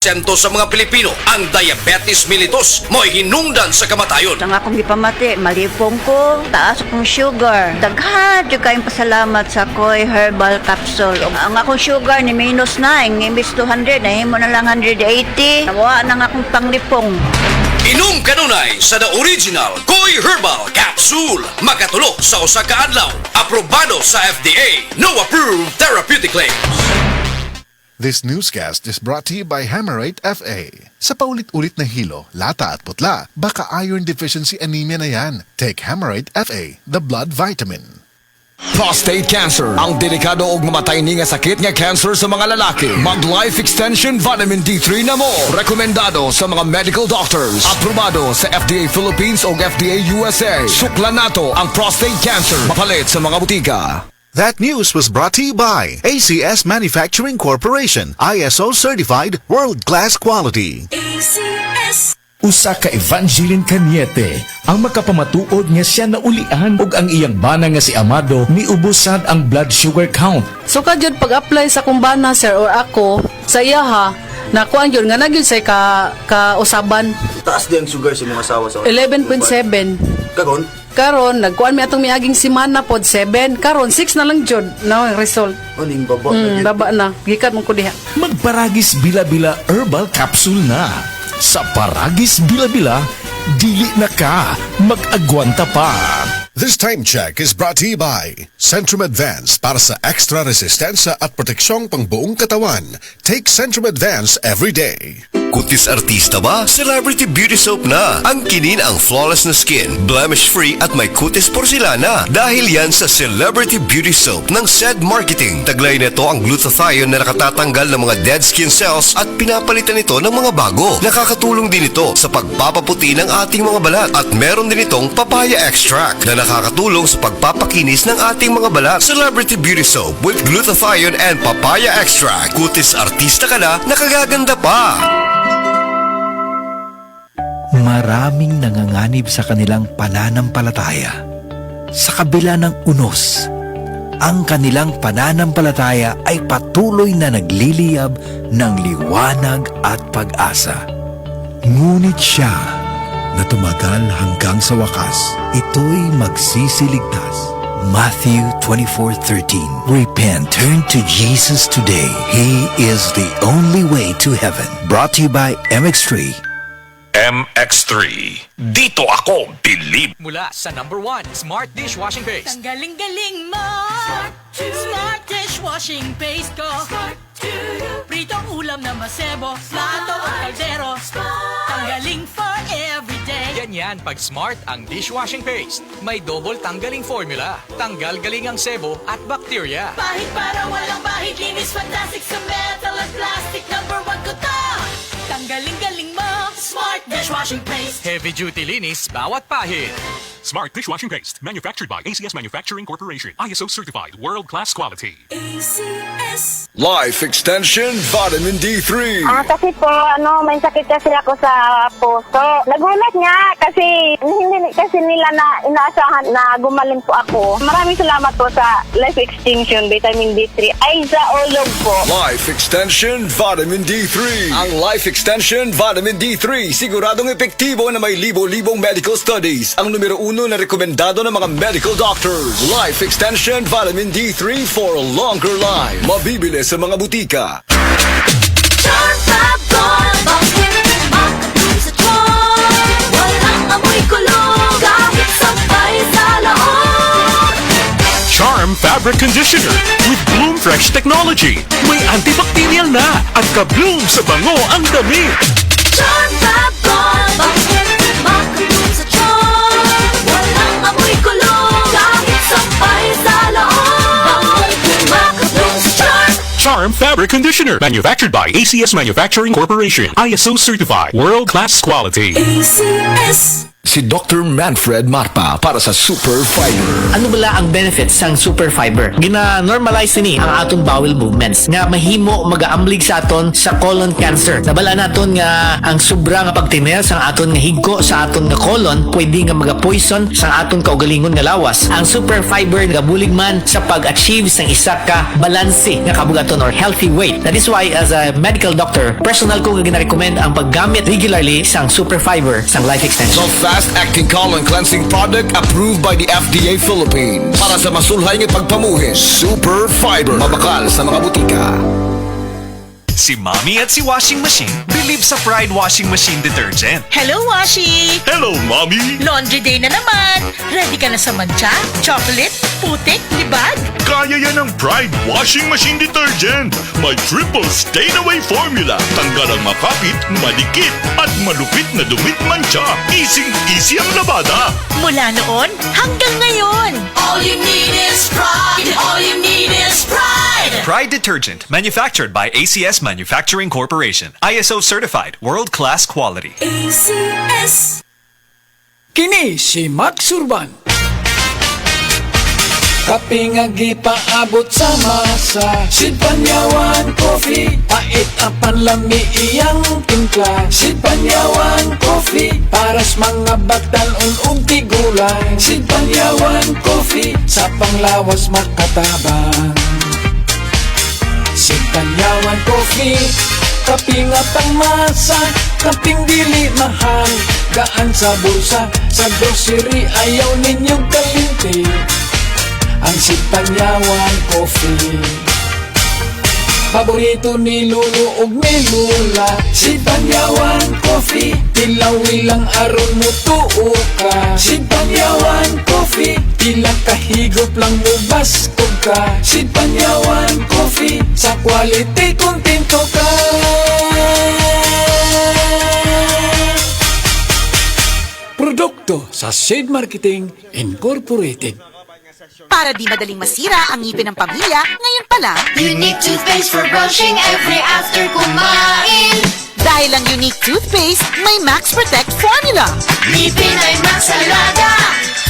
Sento sa mga Pilipino, ang diabetes mellitus mo'y hinungdan sa kamatayon. Ang akong gipamati, malipong ko, taas akong sugar. Daghan jud kayong pasalamat sa Koy Herbal Capsule. Ang akong sugar ni minus 9, imbis 200, nahimo na lang 180. Nawa nang akong panglipong. Inom kanunay sa the original Koy Herbal Capsule. Makatulok sa usa ka adlaw. Aprobado sa FDA. No approved therapeutic claims. This newscast is brought to you by Hammerite FA. Sa paulit-ulit na hilo, lata at putla, baka iron deficiency anemia na yan. Take Hammerite FA, the blood vitamin. Prostate cancer, ang delikado ug mamatay ni nga sakit nga cancer sa mga lalaki. Mag Life Extension Vitamin D3 na mo. Rekomendado sa mga medical doctors. Aprobado sa FDA Philippines ug FDA USA. Suklan nato ang prostate cancer. Mapalit sa mga butika. That news was brought to you by ACS Manufacturing Corporation, ISO certified world-class quality. ACS. Usa ka Evangeline Cañete ang makapamatuod nga siya naulian ug ang iyang bana nga si Amado miubusad ang blood sugar count. So kadyod pag-apply sa kumbana sir or ako sa iya ha, nakuan yun nga nagyud say ka usaban. Taas din ang sugar sa mga asawa sa 11.7. Kagon? Karon nagkuan mi atong miaging semana pod 7. Karon 6 na lang jud no ang result. Aning baba. Baba na. Gikat mo ko diha. Magparagis bila-bila herbal capsule na. Sa Paragis Bila-Bila, dili na ka mag-agwanta pa. This time check is brought to you by Centrum Advance para sa extra resistensya at proteksyong pangbuong katawan. Take Centrum Advance every day. Kutis artista ba? Celebrity Beauty Soap na. Ang kinin ang flawless na skin, blemish-free at may kutis porcelana. Dahil yan sa Celebrity Beauty Soap ng SED Marketing. Taglay nito ang glutathione na nakatatanggal ng mga dead skin cells at pinapalitan ito ng mga bago. Nakakatulong din ito sa pagpapaputi ng ating mga balat. At meron din itong papaya extract na nakakatulong sa pagpapakinis ng ating mga balat. Celebrity Beauty Soap with glutathione and papaya extract. Kutis artista ka na, nakagaganda pa. Maraming nanganganib sa kanilang pananampalataya. Sa kabila ng unos, ang kanilang pananampalataya ay patuloy na nagliliyab ng liwanag at pag-asa. Ngunit siya na tumagal hanggang sa wakas, ito'y magsisiligtas. Matthew 24:13. Repent, turn to Jesus today. He is the only way to heaven. Brought to you by MX3. MX3. Dito ako believe. Mula sa #1 Smart Dishwashing Paste. Ang galing-galing mo. Smart Dishwashing Paste ko. Pritong ulam na masebo, plato o kaldero. Tanggaling for everyday. Ganyan pag Smart ang dishwashing paste. May double tanggaling formula. Tanggal galing ang sebo at bakterya. Pahit para walang bahid, linis fantastic sa metal at plastic. #1 ko to. Tanggaling-galing mo. Smart Dishwashing Paste. Heavy duty linis bawat pahid. Smart Dishwashing Paste. Manufactured by ACS Manufacturing Corporation. ISO certified world-class quality. ACS. Life Extension Vitamin D3. Kasi po, may sakit kasi ako sa puso. Nagulat nga kasi hindi kasi nila na inaasahan na gumaling po ako. Maraming salamat po sa Life Extension Vitamin D3. Ay, sa ulog po. Life Extension Vitamin D3. Ang Life Extension Vitamin D3 siguradong epektibo na may libo-libong medical studies. Ang numero 1 na rekomendado ng mga medical doctors. Life Extension Vitamin D3 for a longer life. Mabibili sa mga butika. Charm Fab Gold. Bakit makatulong sa Charm? Walang amoy kulog. Kahit sampay sa loob. Charm Fabric Conditioner with Bloom Fresh Technology. May antibacterial na at ka-bloom sa bango ang damit. Charm Fab Gold. Bakit makatulong sa Charm? Walang amoy kulog. Kahit sampay sa loob. Makatulong sa Charm. Charm Fabric Conditioner. Manufactured by ACS Manufacturing Corporation. ISO certified world-class quality. ACS. Si Dr. Manfred Marpa para sa Super Fiber. Ano bala ang benefits sang Super Fiber? Gina-normalize ni ang aton bowel movements nga mahimo magaamblig sa aton sa colon cancer. Nabala naton nga ang sobra nga pagtinel sang aton nga higko sa aton nga colon pwede nga maga-poison sa aton kaugalingon nga lawas. Ang Super Fiber nagabulig man sa pag-achieve sang isa ka balanse nga kabugaton or healthy weight. That is why as a medical doctor, personal ko nga gina-recommend ang paggamit regularly sang Super Fiber sang life extension. Fast-acting colon cleansing product approved by the FDA Philippines. Para sa masulhay ng pagpamuhin, Super Fiber. Mabakal sa mga butika. Si Mommy at si Washing Machine believe sa Pride Washing Machine Detergent. Hello, Washi! Hello, Mommy! Laundry day na naman! Ready ka na sa mancha, chocolate, putik, libag? Kaya yan ang Pride Washing Machine Detergent. May triple stain-away formula. Tanggal ang makapit, malikit, at malupit na dumit mancha. Easy ang labada. Mula noon hanggang ngayon. All you need is pride. All you need is pride. Pride Detergent, manufactured by ACS Manufacturing Corporation. ISO certified, world-class quality. ACS. Kini si Max Urban. Kaping paabot sa masa, Sid Panyawan Coffee, pait apan lami iyang timpla. Sid Panyawan Coffee, paras mga batal ug tigulang. Sid Panyawan Coffee, sa panglawas makatabang. Sid Panyawan Coffee, kaping atang masa, kaping dili mahal, gaan sa bulsa, sa grocery ayaw ninyong kalimti. Ang Sid Panyawan Coffee, paborito ni Lulu ug ni Lula. Sid Panyawan Coffee, tilawi lang aron mo tuo ka. Sid Panyawan Coffee, ilang kahigop lang mo bastog ka. Sid Panyawan Coffee, sa quality kontento ka. Produkto sa Sid Marketing Incorporated. Para di madaling masira ang ngipin ng pamilya, ngayon pa lang, Unique toothpaste for brushing every after kumain. dahil ang Unique toothpaste may Max Protect formula. Ngipin ay Max Alaga,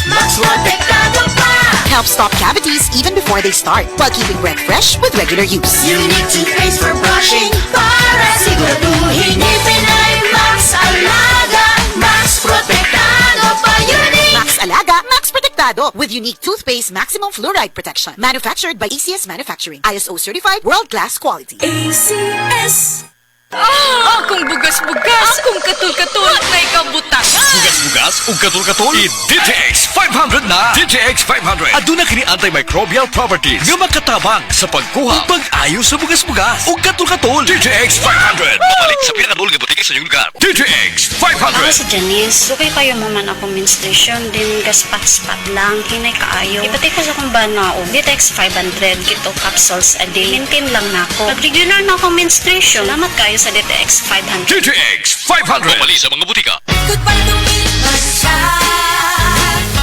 Max Protektado pa. Helps stop cavities even before they start, while keeping breath fresh with regular use. Unique toothpaste for brushing, para siguraduhin ngipin ay Max Alaga, Max Protektado pa. Unique Max Alaga, Max Protektado with Unique toothpaste maximum fluoride protection. Manufactured by ACS Manufacturing. ISO certified, world-class quality. ACS. Akong bugas-bugas, akong katul-katul, may kabutangan. Bugas-bugas ug katul-katul, i-DTX 500 na. DTX 500 aduna kini antimicrobial properties nga makatabang sa pagkuha ug pag-ayo sa bugas-bugas ug katul-katul. DTX 500 mapalit sa pinakadul nga butika sa inyong lugar. DTX 500. Ako si Janice, sukay kayo mo man ako menstruation, din gaspat-spat lang, hinay kaayo. Ipatay ko sa kong banao, DTX 500, gito capsules a day. Maintain lang na ako. Pag regular na ako menstruation, salamat kayo sa DTX 500. DTX 500 mapali sa mga butika. Goodbye to me, Masha.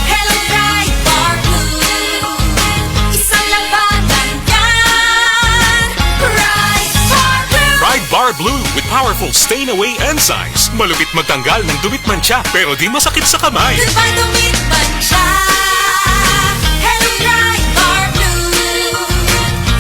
Hello, Pride Bar Blue. Isang labanan yan. Pride Bar Blue. Pride Bar Blue with powerful stain-away enzymes. Malupit magtanggal ng dumit mancha pero di masakit sa kamay. Goodbye to me, Masha. Hello, Pride Bar Blue.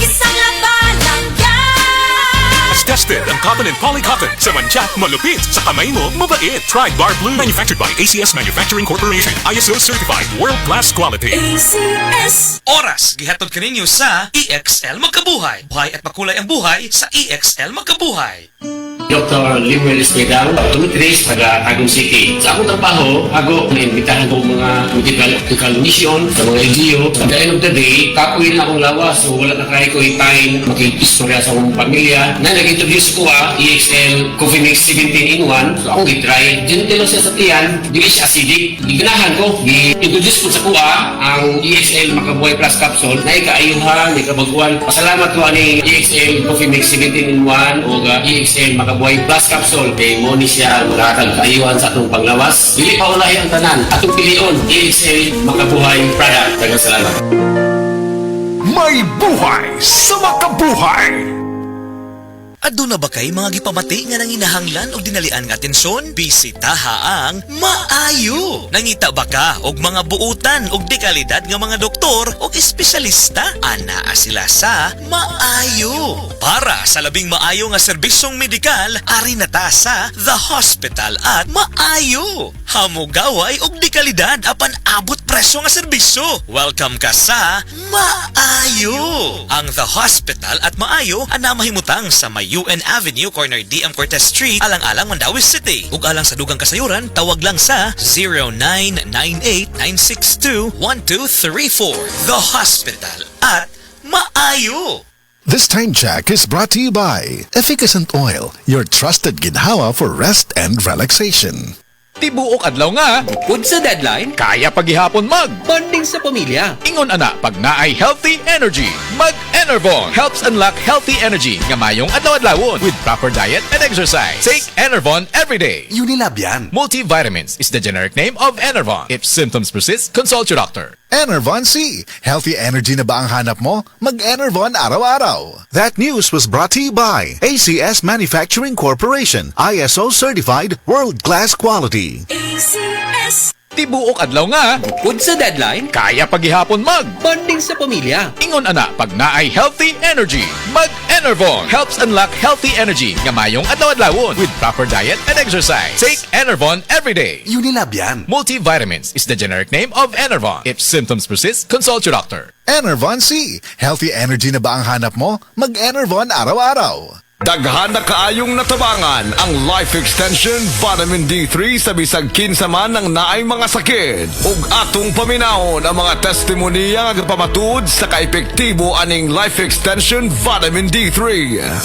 Isang labanan yan. As tested ang cotton and polycotton sa mancha, malupit sa kamay mo, mabait. Pride Bar Blue, manufactured by ACS Manufacturing Corporation. ISO certified, world-class quality. ACS. Oras, gihatod kaninyo sa EXL Magkabuhay. Buhay at makulay ang buhay sa EXL Magkabuhay. Dr. Limuel Espedal, Tumitris, taga Tagum City. Sa akong trabaho, ako naimbitahan ko mga medical mission sa mga LGU. At the end of the day, kapoy na akong lawas, so wala na kaya ko time makikistorya sa akong pamilya. Na nag-introduce ko EXL Coffee Mix 17-in-1. So akong gitry. Gentle siya sa tiyan, dili siya acidic. Giganahan ko, gi-introduce ko sa kuha ang EXL Makabuhay Plus Capsule na ikaayuhan, ikabaguan. Pasalamat ko ani EXL Coffee Mix 17-in-1 o EXL Makabuhay Plus Capsule kay mo ni siya makatag kaayuhan sa atong panglawas. Dili pa ulahi ang tanan. Atong pilion, EXL Makabuhay product. Daghang salamat. May buhay sa makabuhay! Aduna ba kay mga gipamati nga nang inahanglan o dinalian nga atensyon? Bisitaha ang maayo. Nangita ba ka og mga buutan og dekalidad nga mga doktor og espesyalista? Anaa sila sa maayo. Para sa labing maayo nga serbisyong medikal, ari na ta sa The Hospital at Maayo. Hamugaway og dekalidad apan abot presyo nga serbisyo. Welcome ka sa Maayo. Ang The Hospital at Maayo ana mahimutang sa may UN Avenue, corner DM Cortez Street, alang-alang Mandawi City. Ug alang sa dugang kasayuran, tawag lang sa 0998-962-1234. The Hospital at Maayo. This time check is brought to you by Efficacent Oil, your trusted ginhawa for rest and relaxation. Tibuok adlaw nga, bukod sa deadline, kaya paghihapon mag-bonding sa pamilya. Ingon ana, pag naay healthy energy, mag-Enervon helps unlock healthy energy nga mayong adlaw-adlawon with proper diet and exercise. Take Enervon every day. Unilab yan. Multivitamins is the generic name of Enervon. If symptoms persist, consult your doctor. Enervon C. Healthy energy na ba ang hanap mo? Mag-Enervon araw-araw. That news was brought to you by ACS Manufacturing Corporation, ISO certified world-class quality. ACS. Tibuok adlaw nga, bukod sa deadline, kaya paghihapon mag-bonding sa pamilya. Ingon ana, pag naay healthy energy, mag-Enervon helps unlock healthy energy nga mayong adlaw-adlawon with proper diet and exercise. Take Enervon every day. Unilab yan. Multivitamins is the generic name of Enervon. If symptoms persist, consult your doctor. Enervon C. Healthy energy na ba ang hanap mo? Mag-Enervon araw-araw. Daghan na kaayong natabangan ang Life Extension Vitamin D3 sa bisag kinsa man ng naay mga sakit. Ug atong paminahon ang mga testimonya nga nagpamatud sa kaepektibo aning Life Extension Vitamin D3.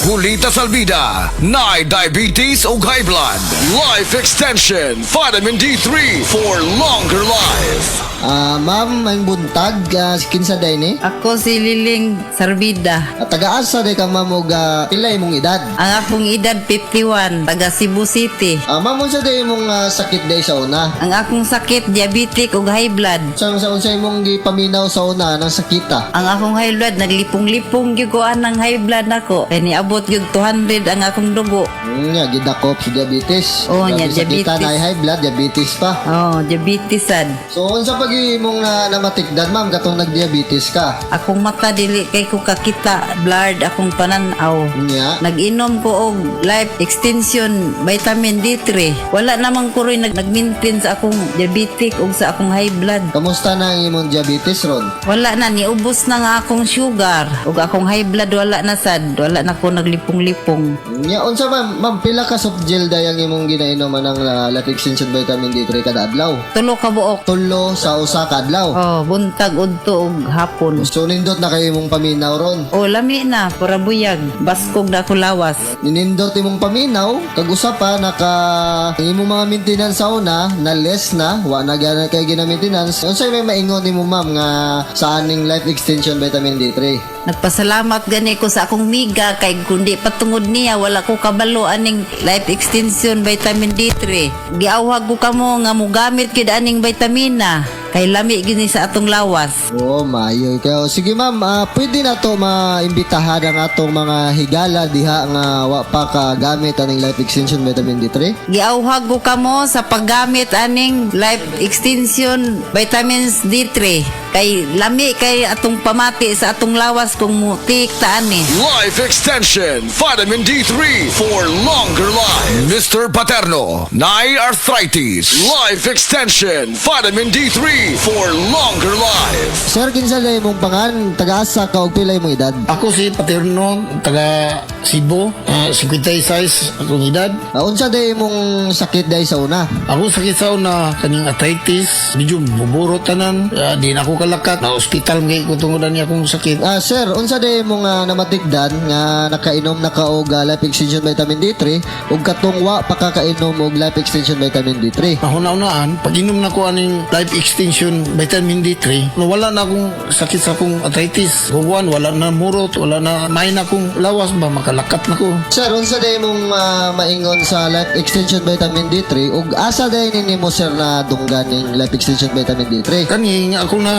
Hulita salbida, naay diabetes ug high blood. Life Extension Vitamin D3 for longer life. Ma'am, may buntag, kinsa day ni? Ako si Liling Sarbida. Taga-asa day ka ma'am og pila imong edad? Ang akong edad 51, taga Cebu City. Ma'am, unsa day imong sakit day sa una? Ang akong sakit, diabetic ug high blood. Sa unsa imong gipaminaw sa una ng sakita? Ang akong high blood, naglipong-lipong gyud ko anang high blood nako. Kay niabot gyud 200 ang akong dugo. Nya gidakop sa diabetes. Oh, nya diabetes. Sakita na high blood, diabetes pa. Oh, diabetes sad. So unsa pag imong namatikdan ma'am katong nagdiabetes ka? Akong mata dili kay ko kakita, blurred akong pananaw. Nya nag-inom ko og life extension vitamin D3. Wala namang ko rin nag-maintain sa akong diabetic ug sa akong high blood. Kamusta na ang imong diabetes ron? Wala na, niubos na nga akong sugar ug akong high blood wala na sad. Wala na ko naglipong-lipong. Nya unsa ma'am pila ka soft gel dayang imong ginainom ng life extension vitamin D3 kada adlaw? 3 ka buok. 3 sa usa ka adlaw. Oh, buntag udto ug hapon. So nindot na kayo imong paminaw ron. Oh, lami na, pura buyag. Baskog na ko lawas. Ninindot imong paminaw, kag usa pa naka imong mga maintenance sa una na less na, wa na gana kay gina-maintenance. Unsay may maingon nimo ma'am nga sa aning life extension vitamin D3? Nagpasalamat gani ko sa akong miga kay kundi patungod niya wala ko kabalo aning life extension vitamin D3. Giawhag ko kamo nga mogamit gid aning vitamina kay lami gini sa atong lawas. Oh, maayo kayo. Sige ma'am, pwede na to maimbitahan ang atong mga higala diha nga wa pa ka gamit aning life extension vitamin D3. Giawhag ko kamo sa paggamit aning life extension vitamins D3 kay lami kay atong pamati sa atong lawas kung mutik taan ni. Life Extension Vitamin D3 for longer life. Mr. Paterno, naay arthritis. Life Extension Vitamin D3 for longer life. Sir, kinsa day imong pangan? Taga-asa ka og pila imong edad? Ako si Paterno, taga Cebu, 56 akong edad. Unsa day imong sakit day sa una? Ako sakit sa una kaning arthritis, medyo buburo tanan, di na ako kalakat. Na hospital ngay ko tungudan niya akong sakit. Sir, unsa day imong namatikdan nga nakainom na ka og life extension vitamin D3 ug katong wa pa kakainom og life extension vitamin D3? Una-unaan, pag inom na ko aning life extension vitamin D3, wala na akong sakit sa akong arthritis. Huwan, wala na murot, wala na may na akong lawas ba, makalakat na ko. Sir, unsa day mong maingon sa life extension vitamin D3 ug asa day nimo sir na dunggan ning life extension vitamin D3? Kani nga ako na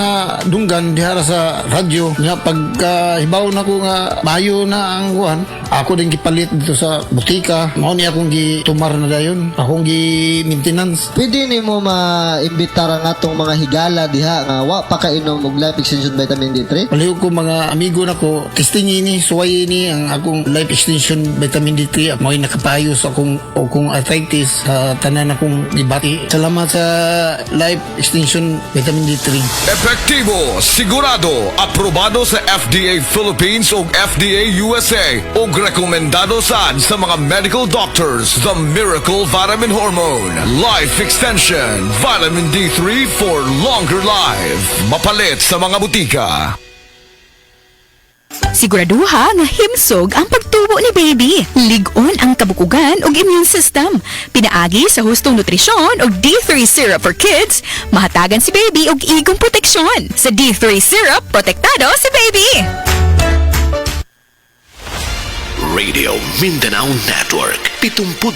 dunggan dihara sa radyo nga pagka hibaw na ko nga mayo na ang kuhan, ako din gipalit dito sa butika. Mao ni akong gitumar na dayon, akong gi-maintenance. Pwede ni mo maimbitara nga tong mga higala diha nga wa pa kainom og life extension vitamin D3. Palihog ko mga amigo na ko, testing ini, suway ini ang akong life extension vitamin D3. Mo'y nakapayo sa akong arthritis sa tanan akong gibati. Salamat sa life extension vitamin D3. Epektibo, sigurado, aprobado sa FDA Philippines o FDA USA o rekomendado saan sa mga medical doctors. The Miracle Vitamin Hormone Life Extension Vitamin D3 for longer life. Mapalit sa mga butika. Siguraduha nga himsog ang pagtubo ni baby. Lig-on ang kabukugan ug immune system. Pinaagi sa hustong nutrisyon ug D3 syrup for kids, mahatagan si baby og igong proteksyon. Sa D3 syrup, protektado si baby. Radio Mindanao Network, 72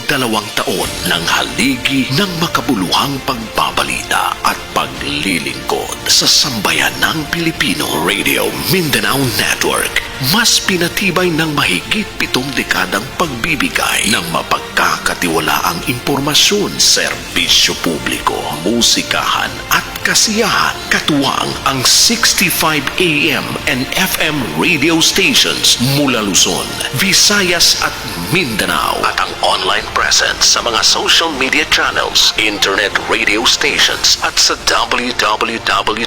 taon ng haligi ng makabuluhang pagbabalita at paglilingkod sa sambayan ng Pilipino. Radio Mindanao Network, mas pinatibay ng mahigit 7 dekadang pagbibigay ng mapagkakatiwalaang impormasyon, serbisyo publiko, musikahan at kasiyahan. Katuwang ang 65 AM and FM radio stations mula Luzon, Visayas at Mindanao at ang online presence sa mga social media channels, internet radio stations at sa www.rmn.ph.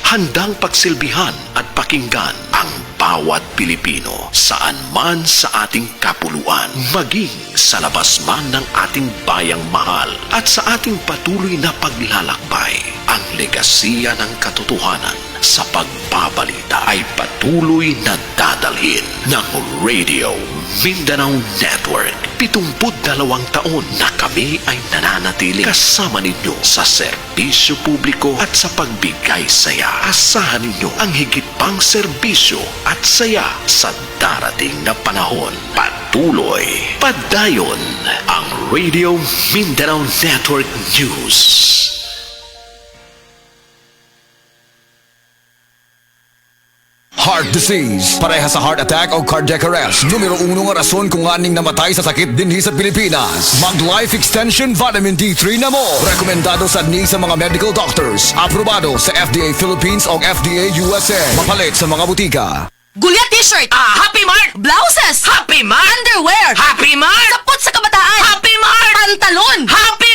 Handang pagsilbihan at pakinggan ang bawat Pilipino saan man sa ating kapuluan, maging sa labas man ng ating bayang mahal at sa ating patuloy na paglalakbay. Ang legasiya ng katotohanan sa pagbabalita ay patuloy na dadalhin ng Radio Mindanao Network. 72 taon na kami ay nananatili kasama ninyo sa serbisyo publiko at sa pagbigay saya. Asahan ninyo ang higit pang serbisyo at saya sa darating na panahon. Patuloy, padayon ang Radio Mindanao Network News. Heart disease, pareha sa heart attack o cardiac arrest. Numero 1 nga rason kung aning namatay sa sakit dinhi sa Pilipinas. Mag Life Extension Vitamin D3 na mo. Rekomendado sa mga medical doctors. Aprobado sa FDA Philippines o FDA USA. Mapalit sa mga butika. Gulya t-shirt, Happy Mart. Blouses, Happy Mart. Underwear, Happy Mart. Sapot sa kabataan, Happy Mart. Pantalon, Happy